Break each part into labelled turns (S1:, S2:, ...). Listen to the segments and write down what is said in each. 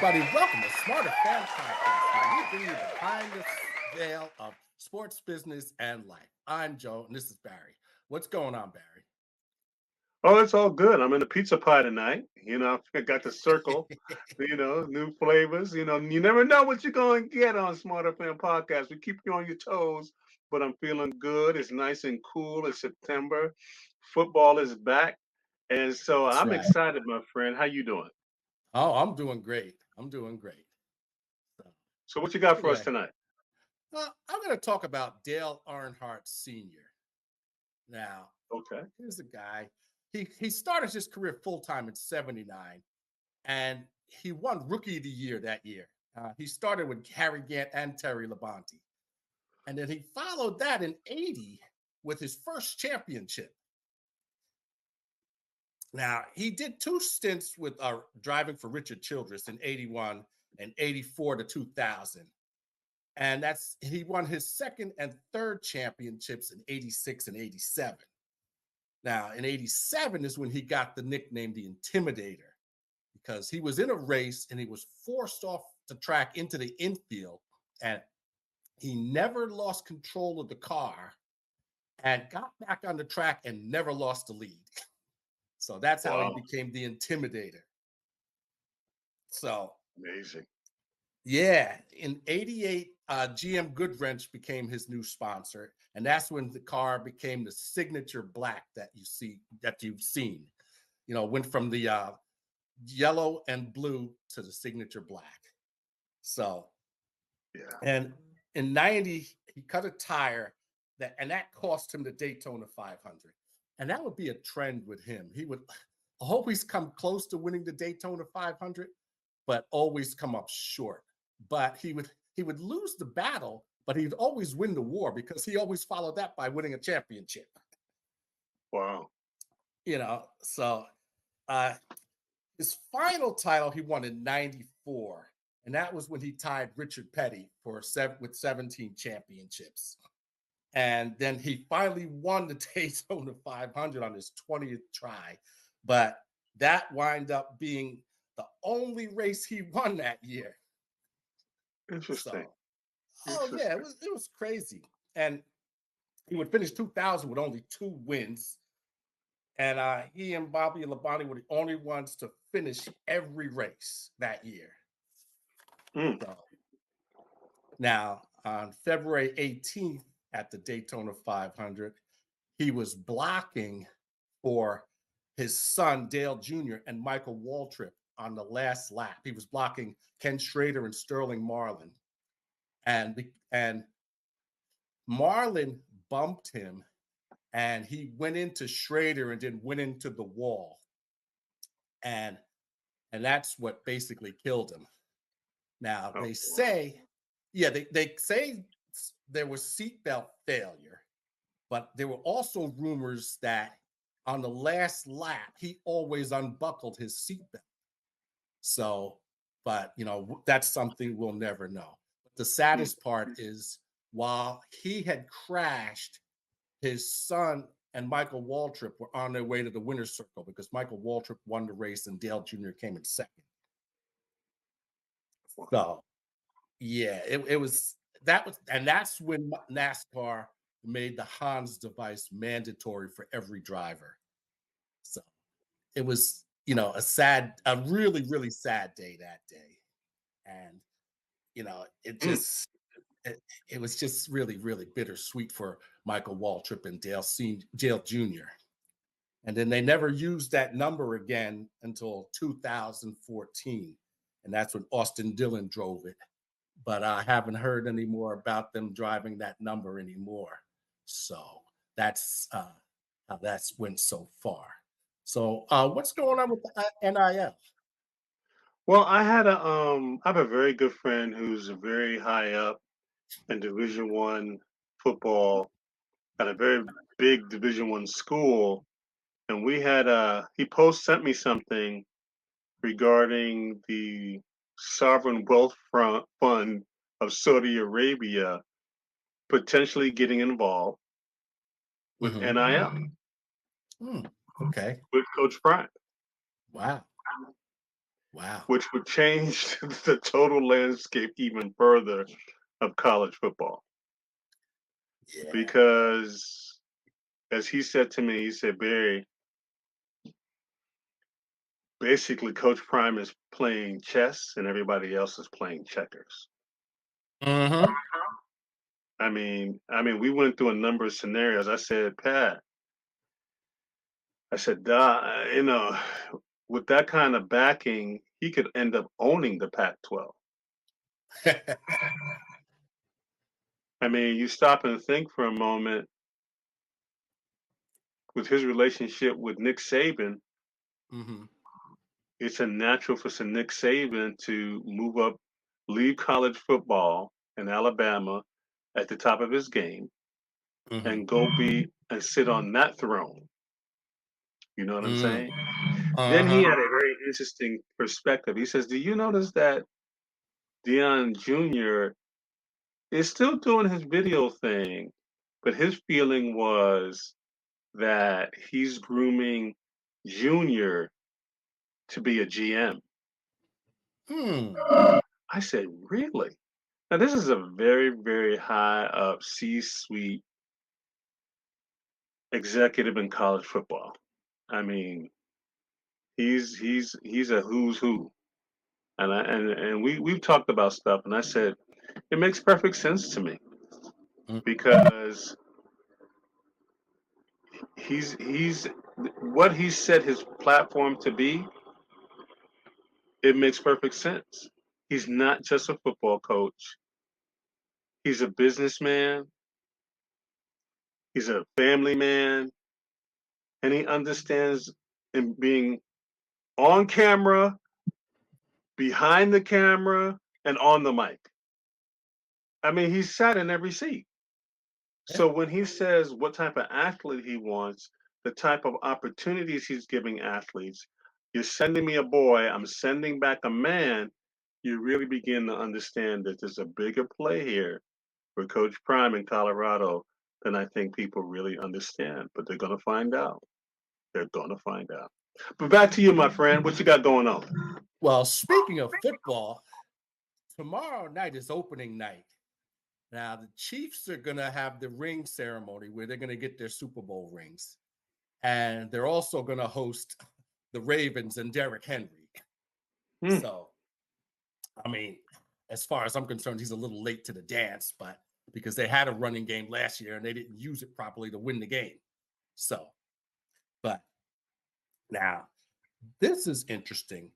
S1: everybody. Welcome to Smarterfan podcast, where we bring you behind the veil of sports, business, and life. I'm Joe, and this is Barry. What's going on, Barry?
S2: Oh, it's all good. I'm in a pizza pie tonight. I got the circle, new flavors. You never know what you're going to get on Smarter Fan Podcast. We keep you on your toes, but I'm feeling good. It's nice and cool. It's September. Football is back. And so
S1: That's
S2: I'm
S1: right.
S2: excited, my friend. How you doing?
S1: Oh, I'm doing great. I'm doing great. So,
S2: So what you got for us
S1: anyway,
S2: tonight?
S1: I'm going to talk about Dale Earnhardt Sr. Now,
S2: Okay.
S1: here's a guy. He started his career full time in '79, and he won Rookie of the Year that year. He started with Harry Gant and Terry Labonte. And then he followed that in '80 with his first championship. Now, he did two stints with driving for Richard Childress in '81 and '84 to 2000. And he won his second and third championships in '86 and '87. Now, in '87 is when he got the nickname the Intimidator, because he was in a race and he was forced off the track into the infield, and he never lost control of the car and got back on the track and never lost the lead. So that's how he
S2: Wow.
S1: became the Intimidator. So,
S2: Amazing.
S1: yeah, in '88, GM Goodwrench became his new sponsor, and that's when the car became the signature black that you've seen. Went from the yellow and blue to the signature black. So,
S2: Yeah.
S1: and in '90, he cut a tire that cost him the Daytona 500. And that would be a trend with him. He would always come close to winning the Daytona 500, but always come up short. But he would lose the battle, but he'd always win the war because he always followed that by winning a championship.
S2: Wow.
S1: So uh, his final title he won in '94, and that was when he tied Richard Petty with 17 championships. And then he finally won the Daytona 500 on his 20th try. But that wound up being the only race he won that year.
S2: Interesting.
S1: So, yeah,
S2: Interesting.
S1: it was crazy. And he would finish 2000 with only 2 wins. And he and Bobby Labonte were the only ones to finish every race that year.
S2: Mm.
S1: So, now, on February 18th at the Daytona 500, he was blocking for his son, Dale Jr., and Michael Waltrip on the last lap. He was blocking Ken Schrader and Sterling Marlin. And Marlin bumped him, and he went into Schrader and then went into the wall. And that's what basically killed him. Now, they say there was seatbelt failure, but there were also rumors that on the last lap, he always unbuckled his seatbelt. So, but that's something we'll never know. But the saddest part is while he had crashed, his son and Michael Waltrip were on their way to the winner's circle because Michael Waltrip won the race and Dale Jr. came in second. So, yeah, that's when NASCAR made the Hans device mandatory for every driver. So it was, a really, really sad day that day. And, it was just really, really bittersweet for Michael Waltrip and Dale Jr. And then they never used that number again until 2014. And that's when Austin Dillon drove it. But I haven't heard any more about them driving that number anymore. So that's how that's went so far. So what's going on with the NIL?
S2: Well, I have a very good friend who's very high up in Division I football at a very big Division I school, and we had he sent me something regarding the sovereign wealth fund of Saudi Arabia potentially getting involved with
S1: Mm-hmm.
S2: NIL
S1: Okay.
S2: with Coach Bryant.
S1: Wow. Wow.
S2: which would change the total landscape even further of college football.
S1: Yeah.
S2: Because, as he said to me, he said, Barry, basically, Coach Prime is playing chess and everybody else is playing checkers.
S1: Hmm.
S2: We went through a number of scenarios. I said, Pat, I said, "Duh, with that kind of backing, he could end up owning the Pac-12." You stop and think for a moment with his relationship with Nick Saban,
S1: Hmm.
S2: it's a natural for Nick Saban to move up, leave college football in Alabama at the top of his game
S1: Hmm.
S2: and go be and sit on that throne. You know what I'm
S1: Mm.
S2: saying? Then he
S1: Uh-huh.
S2: had a very interesting perspective. He says, "Do you notice that Deion Jr. is still doing his video thing, but his feeling was that he's grooming Junior to be a GM."
S1: Hmm.
S2: I said, "Really?" Now this is a very, very high up C-suite executive in college football. I mean, he's a who's who. And we've talked about stuff, and I said it makes perfect sense to me
S1: Mm.
S2: because he's what he set his platform to be. It makes perfect sense. He's not just a football coach. He's a businessman. He's a family man, and he understands in being on camera, behind the camera, and on the mic. He's sat in every seat.
S1: Yeah.
S2: So when he says what type of athlete he wants, the type of opportunities he's giving athletes, you're sending me a boy, I'm sending back a man, you really begin to understand that there's a bigger play here for Coach Prime in Colorado than I think people really understand. But they're going to find out. They're going to find out. But back to you, my friend. What you got going on?
S1: Well, speaking of football, tomorrow night is opening night. Now, the Chiefs are going to have the ring ceremony where they're going to get their Super Bowl rings. And they're also going to host the Ravens and Derrick Henry.
S2: Hmm.
S1: So, I mean, as far as I'm concerned, he's a little late to the dance, but because they had a running game last year and they didn't use it properly to win the game. So, but now this is interesting.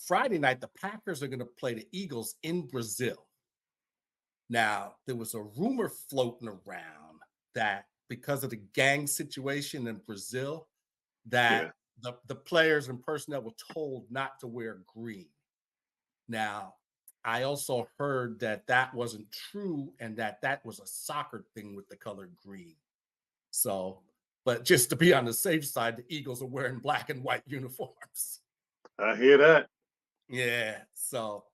S1: Friday night, the Packers are going to play the Eagles in Brazil. Now, there was a rumor floating around that because of the gang situation in Brazil, that
S2: Yeah.
S1: the players and personnel were told not to wear green. Now, I also heard that that wasn't true and that that was a soccer thing with the color green. So, but just to be on the safe side, the Eagles are wearing black and white uniforms.
S2: I hear that.
S1: Yeah. So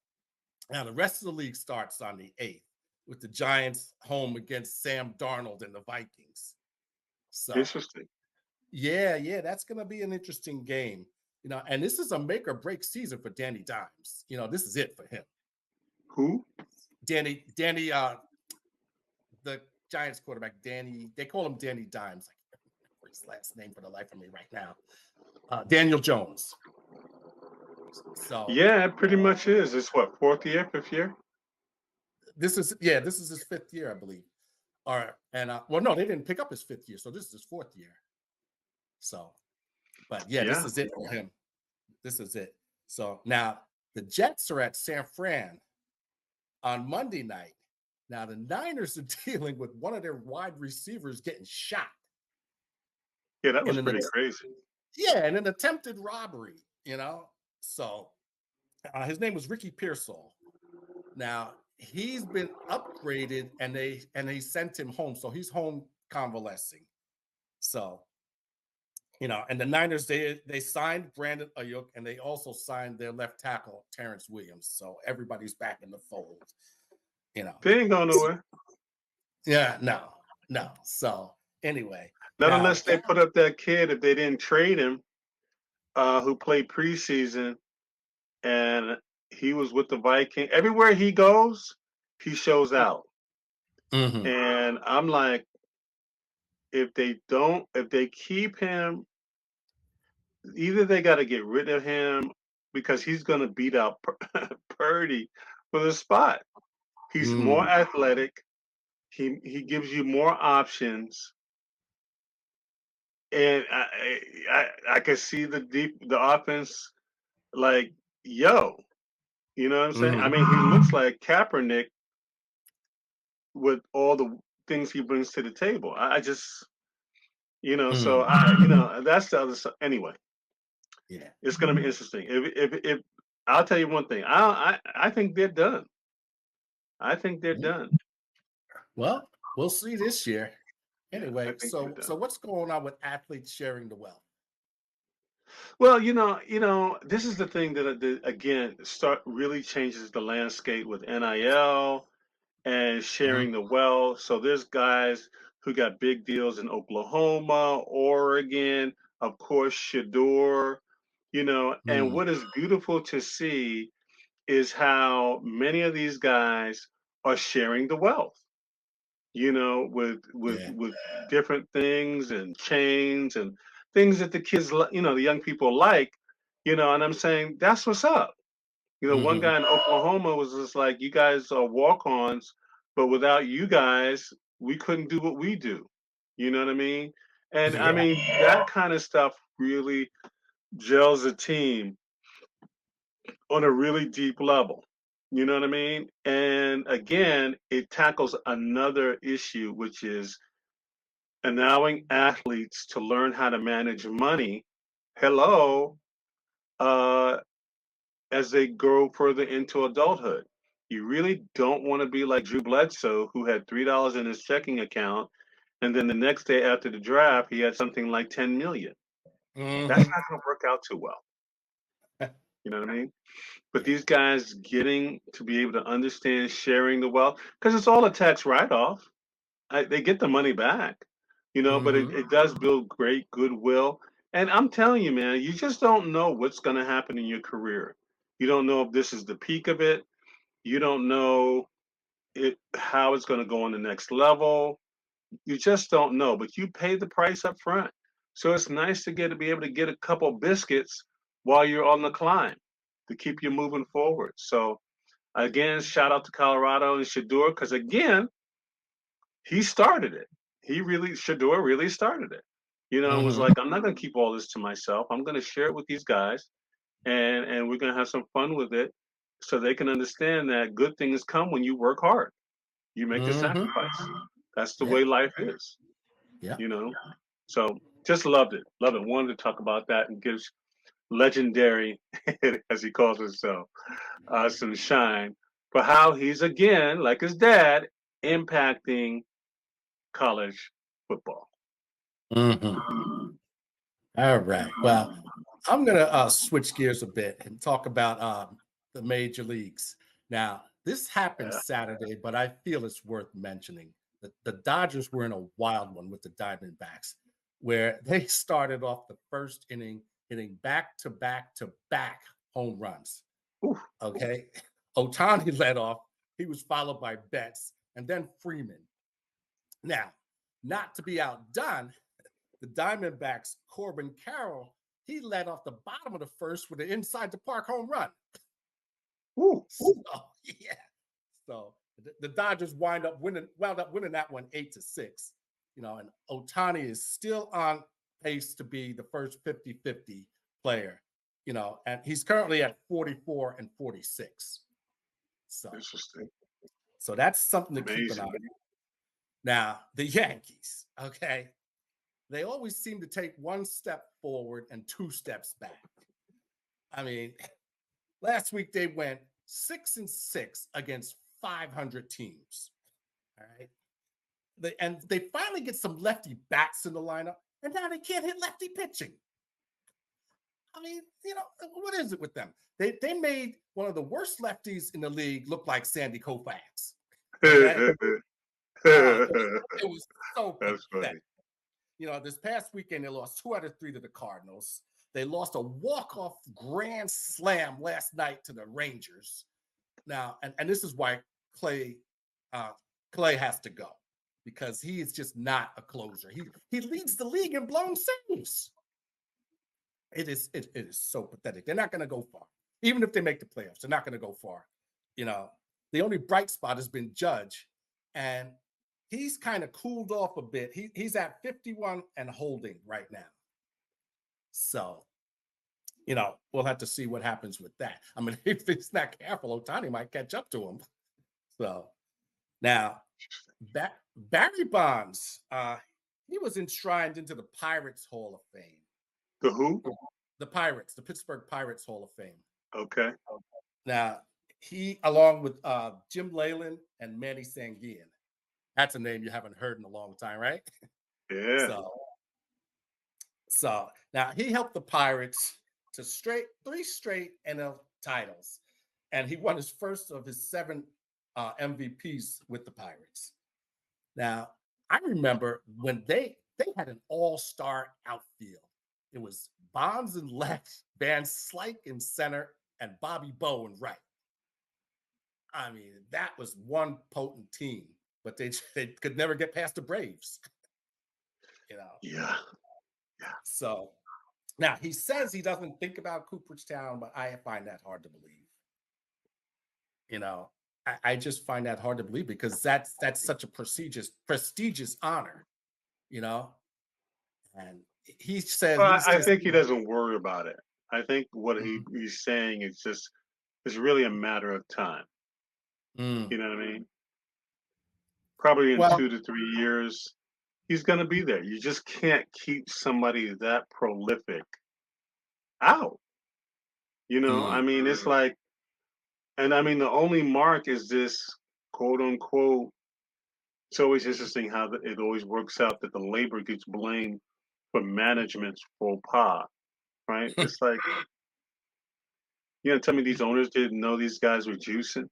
S1: now the rest of the league starts on the 8th with the Giants home against Sam Darnold and the Vikings. So
S2: Interesting.
S1: yeah, that's gonna be an interesting game. And this is a make or break season for Danny Dimes. This is it for him.
S2: Who?
S1: Danny, the Giants quarterback, Danny, they call him Danny Dimes. I can't remember his last name for the life of me right now. Daniel Jones. So
S2: Yeah, it pretty much is. It's what, fourth year, fifth year?
S1: this is his fifth year, I believe. All right. And well, no, they didn't pick up his fifth year, so this is his fourth year. So, but yeah, this
S2: Yeah.
S1: is it for him. This is it. So now the Jets are at San Fran on Monday night. Now the Niners are dealing with one of their wide receivers getting shot
S2: Yeah, that
S1: in
S2: was
S1: an
S2: pretty crazy.
S1: in an attempted robbery. So his name was Ricky Pearsall. Now he's been upgraded and they sent him home. So he's home convalescing. So, and the Niners, they signed Brandon Ayuk and they also signed their left tackle, Terrence Williams. So everybody's back in the fold, you know.
S2: They ain't going nowhere.
S1: Yeah, no. So anyway,
S2: Not
S1: now
S2: unless they put up that kid if they didn't trade him, who played preseason and he was with the Viking. Everywhere he goes, he shows out.
S1: Mm-hmm.
S2: And I'm like, if they keep him, either they got to get rid of him because he's going to beat out Purdy for the spot. He's more
S1: Mm,
S2: athletic. He gives you more options, and I can see the offense like, yo, you know what I'm saying? I
S1: mm,
S2: mean, he looks like Kaepernick with all the things he brings to the table. I just, so
S1: mm.
S2: that's the other side. Anyway,
S1: Yeah.
S2: it's going to be interesting. If I'll tell you one thing, I think they're done. I think they're
S1: Mm.
S2: done.
S1: Well, we'll see this year.
S2: Yeah, I
S1: Anyway,
S2: think they're
S1: so
S2: done.
S1: what's going on with athletes sharing the wealth?
S2: Well, this is the thing that again start really changes the landscape with NIL and
S1: Mm-hmm.
S2: sharing the wealth. So there's guys who got big deals in Oklahoma, Oregon, of course, Shador, and
S1: Mm,
S2: what is beautiful to see is how many of these guys are sharing the wealth,
S1: yeah.
S2: with different things and chains and things that the kids, the young people like, and I'm saying that's what's up. One
S1: Mm-hmm.
S2: guy in Oklahoma was just like, you guys are walk-ons, but without you guys, we couldn't do what we do. You know what I mean? And I
S1: Yeah.
S2: mean, that kind of stuff really gels a team on a really deep level. You know what I mean? And again, it tackles another issue, which is allowing athletes to learn how to manage money. Hello, uh, as they grow further into adulthood. You really don't want to be like Drew Bledsoe, who had $3 in his checking account, and then the next day after the draft, he had something like 10 million. That's
S1: Mm-hmm.
S2: not going to work out too well. You know what I mean? But
S1: Yeah.
S2: these guys getting to be able to understand sharing the wealth, because it's all a tax write-off. They get the money back, but
S1: Mm-hmm.
S2: it does build great goodwill. And I'm telling you, man, you just don't know what's going to happen in your career. You don't know if this is the peak of it. You don't know how it's going to go on the next level. You just don't know, but you pay the price up front. So it's nice to be able to get a couple biscuits while you're on the climb to keep you moving forward. So again, shout out to Colorado and Shador, because again, he started it. Shador really started it. And was
S1: Mm-hmm.
S2: like, I'm not going to keep all this to myself. I'm going to share it with these guys, and we're going to have some fun with it, so they can understand that good things come when you work hard. You make the
S1: Mm-hmm.
S2: sacrifice. That's the
S1: Yeah.
S2: way life is.
S1: Yeah.
S2: You know. So just loved it. Love it. Wanted to talk about that and gives legendary, as he calls himself, some shine for how he's again, like his dad, impacting college football.
S1: Mm-hmm. All right. Well, I'm gonna switch gears a bit and talk about the major leagues. Now, this happened
S2: Yeah.
S1: Saturday, but I feel it's worth mentioning. The Dodgers were in a wild one with the Diamondbacks, where they started off the first inning hitting back to back to back home runs.
S2: Oof.
S1: Okay. Otani led off. He was followed by Betts and then Freeman. Now, not to be outdone, the Diamondbacks, Corbin Carroll, he led off the bottom of the first with an inside the park home run.
S2: Ooh.
S1: So, yeah. So the Dodgers wound up winning that one 8-6. And Otani is still on pace to be the first 50-50 player, and he's currently at 44 and 46. So
S2: Interesting.
S1: so that's something to keep an eye
S2: Amazing.
S1: on. Now, the Yankees, okay, they always seem to take one step forward and two steps back. I mean, last week they went 6-6 against 500 teams. All right. They finally get some lefty bats in the lineup, and now they can't hit lefty pitching. I mean, what is it with them? They made one of the worst lefties in the league look like Sandy Koufax. Okay. It was so
S2: That's
S1: pathetic.
S2: funny.
S1: This past weekend they lost 2 out of 3 to the Cardinals. They lost a walk-off grand slam last night to the Rangers. Now, and this is why Clay uh, Clay has to go because he is just not a closer. He leads the league in blown saves. It is so pathetic. They're not going to go far, even if they make the playoffs. They're not going to go far. You know, the only bright spot has been Judge, and he's kind of cooled off a bit. He's at 51 and holding right now. So, we'll have to see what happens with that. I mean, if he's not careful, Otani might catch up to him. So now, Barry Bonds, he was enshrined into the Pirates Hall of Fame.
S2: The who?
S1: The Pirates, the Pittsburgh Pirates Hall of Fame.
S2: Okay.
S1: Now, he, along with Jim Leyland and Manny Sanguian, that's a name you haven't heard in a long time, right?
S2: Yeah.
S1: So now he helped the Pirates to three straight NL titles, and he won his first of his 7 MVPs with the Pirates. Now, I remember when they had an all-star outfield. It was Bonds in left, Van Slyke in center, and Bobby Bowe in right. I mean, that was one potent team, but they could never get past the Braves.
S2: Yeah.
S1: So now he says he doesn't think about Cooperstown, but I find that hard to believe. I just find that hard to believe because that's such a prestigious honor, and he says
S2: Well, I think he doesn't worry about it. I think what he's saying is just it's really a matter of time. You know what I mean? Probably in
S1: well,
S2: 2 to 3 years, he's going to be there. You just can't keep somebody that prolific out. I mean, it's like, and I mean, the only mark is this quote unquote. It's always interesting how it always works out that the labor gets blamed for management's faux pas, right? It's like, tell me these owners didn't know these guys were juicing,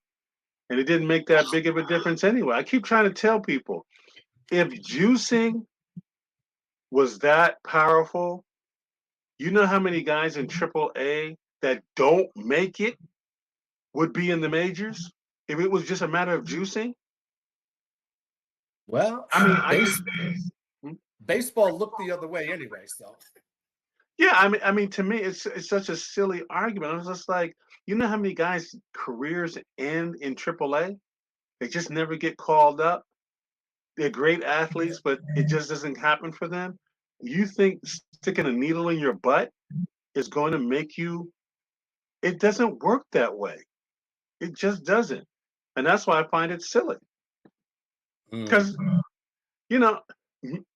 S2: and it didn't make that big of a difference anyway. I keep trying to tell people if juicing was that powerful, you know how many guys in AAA that don't make it would be in the majors if it was just a matter of juicing?
S1: well,
S2: I mean, I just
S1: baseball looked the other way anyway. So
S2: yeah, I mean, to me, it's such a silly argument. I was just like, you know how many guys' careers end in AAA? They just never get called up. They're great athletes, but it just doesn't happen for them. You think sticking a needle in your butt is going to make you? It doesn't work that way. It just doesn't, and that's why I find it silly. Because you know,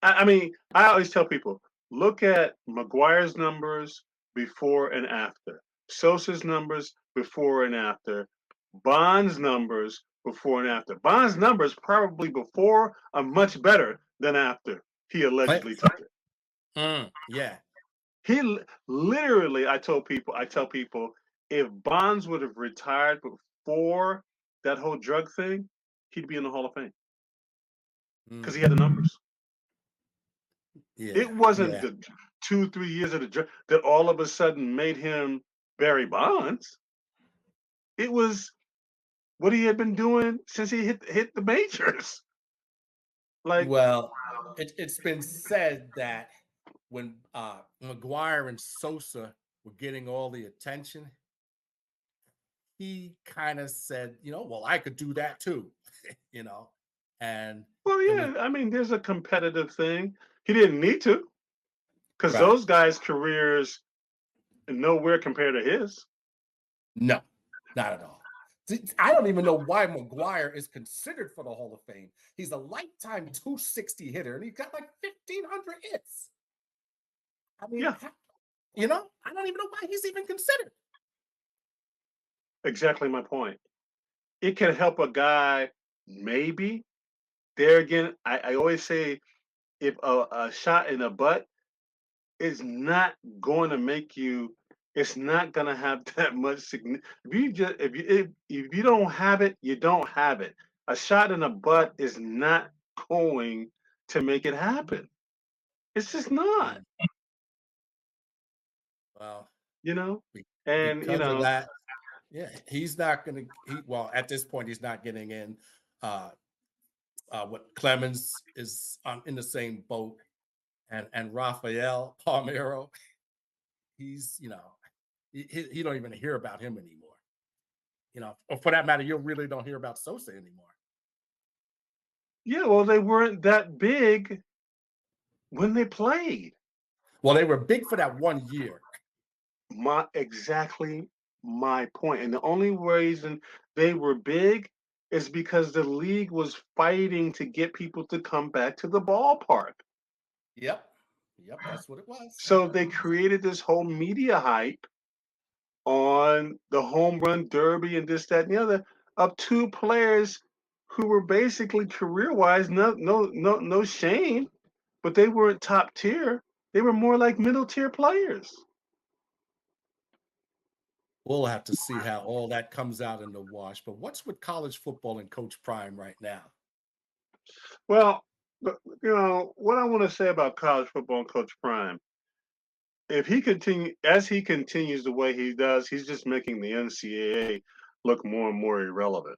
S2: I mean, I always tell people, look at McGuire's numbers before and after, Sosa's numbers before and after, Bond's numbers before and after. Bond's numbers probably before are much better than after he allegedly took it.
S1: Yeah.
S2: Literally, I tell people, if Bonds would have retired before that whole drug thing, he'd be in the Hall of Fame because he had the numbers. It wasn't the 2, 3 years of the drug that all of a sudden made him Barry Bonds. It was what he had been doing since he hit the majors. Like,
S1: Well, it's been said that when McGuire and Sosa were getting all the attention, he kind of said, well, I could do that too, and
S2: well,
S1: it was
S2: yeah, I mean, there's a competitive thing. He didn't need to because
S1: right.
S2: those guys' careers are nowhere compared to his.
S1: No, not at all. I don't even know why McGuire is considered for the Hall of Fame. He's a lifetime 260 hitter, and he's got like 1,500 hits. I mean,
S2: Yeah,
S1: I don't even know why he's even considered.
S2: exactly my point. It can help a guy, maybe. There again, I always say if a shot in the butt is not going to make you, it's not going to have that much significance. If you don't have it, you don't have it. A shot in the butt is not going to make it happen. It's just not.
S1: Well,
S2: you know?
S1: be-
S2: And,
S1: because of that, yeah, he's not going to. Well, at this point, he's not getting in. Uh, what Clemens is in the same boat, and Rafael Palmeiro, he's he don't even hear about him anymore. Or for that matter, you really don't hear about Sosa anymore.
S2: yeah, well, they weren't that big when they played.
S1: Well, they were big for that 1 year.
S2: Exactly my point. And the only reason they were big is because the league was fighting to get people to come back to the ballpark.
S1: Yep, yep, that's what it was.
S2: So they created this whole media hype on the home run derby and this, that, and the other of two players who were basically career wise, no shame, but they weren't top tier. They were more like middle tier players.
S1: We'll have to see how all that comes out in the wash. But what's with college football and Coach Prime right now?
S2: Well, what I want to say about college football and Coach Prime, if he continues the way he does, he's just making the NCAA look more and more irrelevant.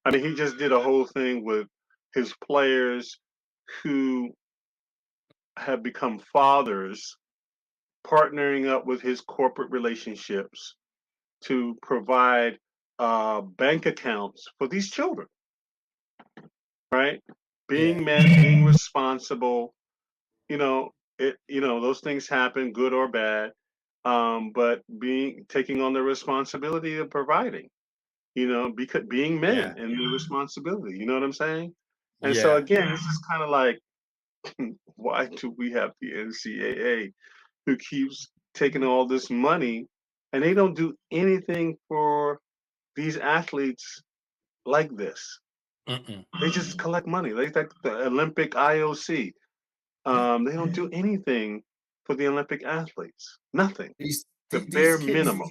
S2: I mean, he just did a whole thing with his players who have become fathers, partnering up with his corporate relationships to provide bank accounts for these children, right?
S1: Yeah,
S2: Being men, being responsible, you know, those things happen, good or bad. But taking on the responsibility of providing, because being
S1: yeah,
S2: men and the responsibility, you know what I'm saying? And so
S1: yeah.
S2: again, it's just kind of like, why do we have the NCAA who keeps taking all this money and they don't do anything for these athletes like this?
S1: Mm-mm.
S2: They just collect money. They like the Olympic IOC.
S1: Yeah.
S2: They don't do anything for the Olympic athletes. Nothing.
S1: These
S2: The
S1: these
S2: bare
S1: kids,
S2: minimum.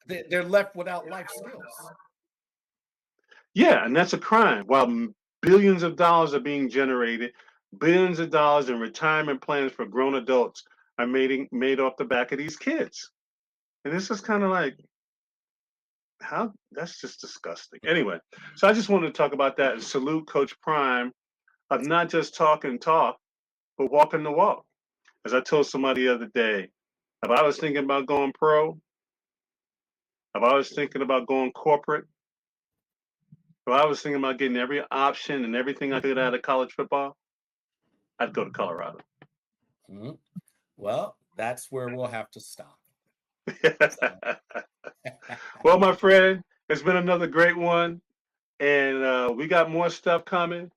S1: they're left without life skills.
S2: Yeah, and that's a crime. While billions of dollars are being generated, billions of dollars in retirement plans for grown adults are made off the back of these kids. And this is kind of like, how that's just disgusting. Anyway, so I just wanted to talk about that and salute Coach Prime of not just talking talk, but walking the walk. As I told somebody the other day, if I was thinking about going pro, if I was thinking about going corporate, if I was thinking about getting every option and everything I could out of college football, I'd go to Colorado.
S1: Mhm. Well, that's where we'll have to stop. So,
S2: Well, my friend, it's been another great one. And we got more stuff coming.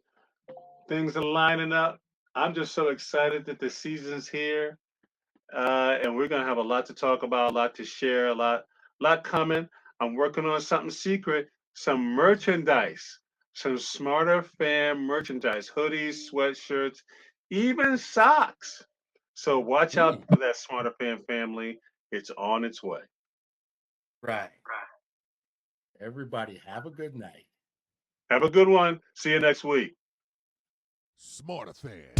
S2: Things are lining up. I'm just so excited that the season's here. And we're gonna have a lot to talk about, a lot to share, lot coming. I'm working on something secret, some merchandise, some Smarter Fan merchandise, hoodies, sweatshirts, even socks. So watch out
S1: mm,
S2: for that Smarter Fan family. It's on its way.
S1: right. Everybody have a good night.
S2: Have a good one. See you next week.
S3: Smarterfan.